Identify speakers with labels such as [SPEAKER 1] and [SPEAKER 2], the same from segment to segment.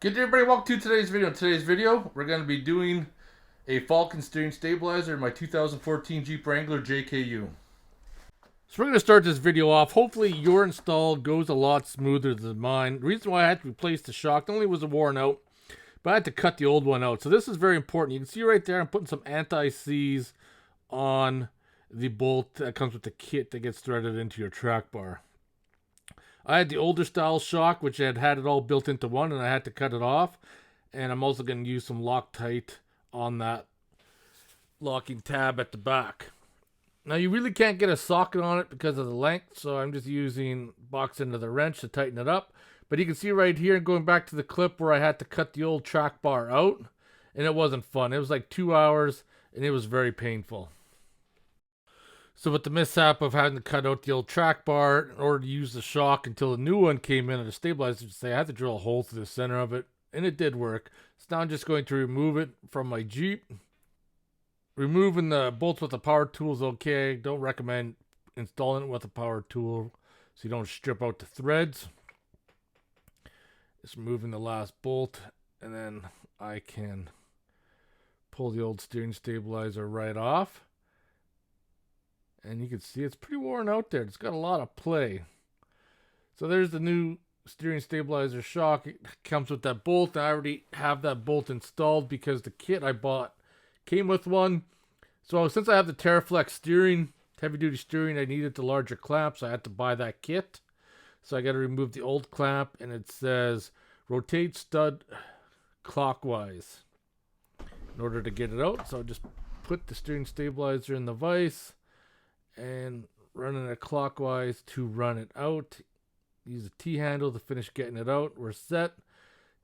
[SPEAKER 1] Good day, everybody. Welcome to today's video. In today's video, we're going to be doing a Falcon steering stabilizer in my 2014 Jeep Wrangler JKU. So we're going to start this video off. Hopefully your install goes a lot smoother than mine. The reason why I had to replace the shock, not only was it worn out, but I had to cut the old one out. So this is very important. You can see right there, I'm putting some anti-seize on the bolt that comes with the kit that gets threaded into your track bar. I had the older style shock, which had it all built into one, and I had to cut it off. And I'm also going to use some Loctite on that locking tab at the back. Now, you really can't get a socket on it because of the length, so I'm just using box end of the wrench to tighten it up. But you can see right here, going back to the clip where I had to cut the old track bar out, and it wasn't fun. It was like 2 hours, and it was very painful. So with the mishap of having to cut out the old track bar in order to use the shock until the new one came in at the stabilizer, I had to drill a hole through the center of it, and it did work. So now I'm just going to remove it from my Jeep. Removing the bolts with a power tool is okay. Don't recommend installing it with a power tool so you don't strip out the threads. Just removing the last bolt, and then I can pull the old steering stabilizer right off. And you can see it's pretty worn out there. It's got a lot of play. So there's the new steering stabilizer shock. It comes with that bolt. I already have that bolt installed because the kit I bought came with one. So since I have the TERAFLEX steering, heavy duty steering, I needed the larger clamp, so I had to buy that kit. So I got to remove the old clamp, and it says rotate stud clockwise in order to get it out. So I just put the steering stabilizer in the vise and running it clockwise to run it out. Use a T-handle to finish getting it out. We're set.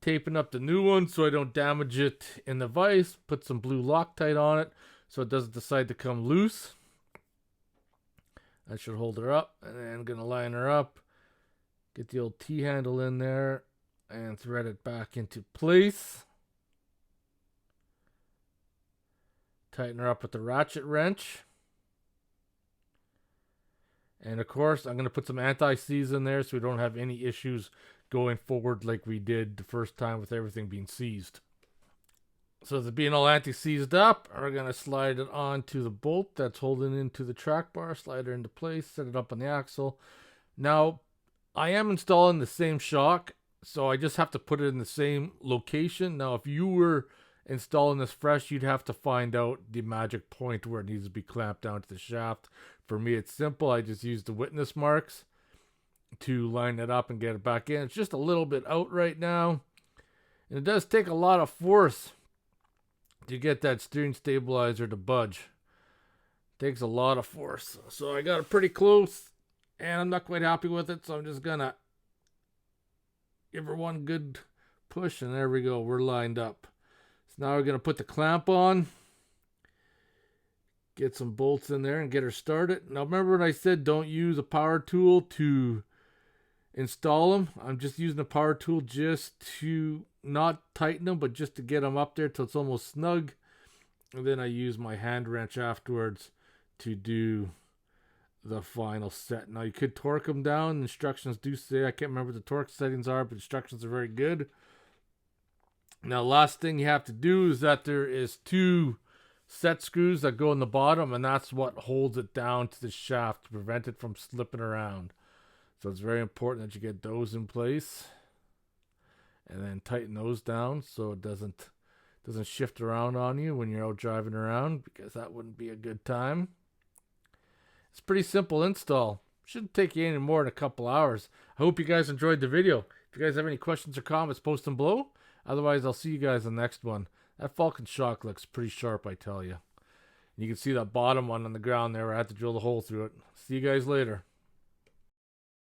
[SPEAKER 1] Taping up the new one so I don't damage it in the vise. Put some blue Loctite on it so it doesn't decide to come loose. That should hold her up. And then I'm going to line her up. Get the old T-handle in there and thread it back into place. Tighten her up with the ratchet wrench. And of course, I'm going to put some anti-seize in there so we don't have any issues going forward like we did the first time with everything being seized. So the being all anti-seized up, we're going to slide it onto the bolt that's holding into the track bar, slide her into place, set it up on the axle. Now, I am installing the same shock, so I just have to put it in the same location. Now, if you were installing this fresh, you'd have to find out the magic point where it needs to be clamped down to the shaft. For me, it's simple. I just use the witness marks to line it up and get it back in. It's just a little bit out right now. And it does take a lot of force to get that steering stabilizer to budge. It takes a lot of force. So I got it pretty close, and I'm not quite happy with it. So I'm just going to give her one good push, and there we go. We're lined up. So now we're going to put the clamp on. Get some bolts in there and get her started. Now remember when I said don't use a power tool to install them? I'm just using a power tool just to not tighten them, but just to get them up there till it's almost snug. And then I use my hand wrench afterwards to do the final set. Now you could torque them down. Instructions do say, I can't remember what the torque settings are, but instructions are very good. Now last thing you have to do is that there is 2 set screws that go in the bottom, and that's what holds it down to the shaft to prevent it from slipping around. So it's very important that you get those in place and then tighten those down so it doesn't shift around on you when you're out driving around, because that wouldn't be a good time. It's a pretty simple install. Shouldn't take you any more than a couple hours. I hope you guys enjoyed the video. If you guys have any questions or comments, post them below. Otherwise, I'll see you guys in the next one. That Falcon shock looks pretty sharp, I tell you. You can see that bottom one on the ground there where I had to drill the hole through it. See you guys later.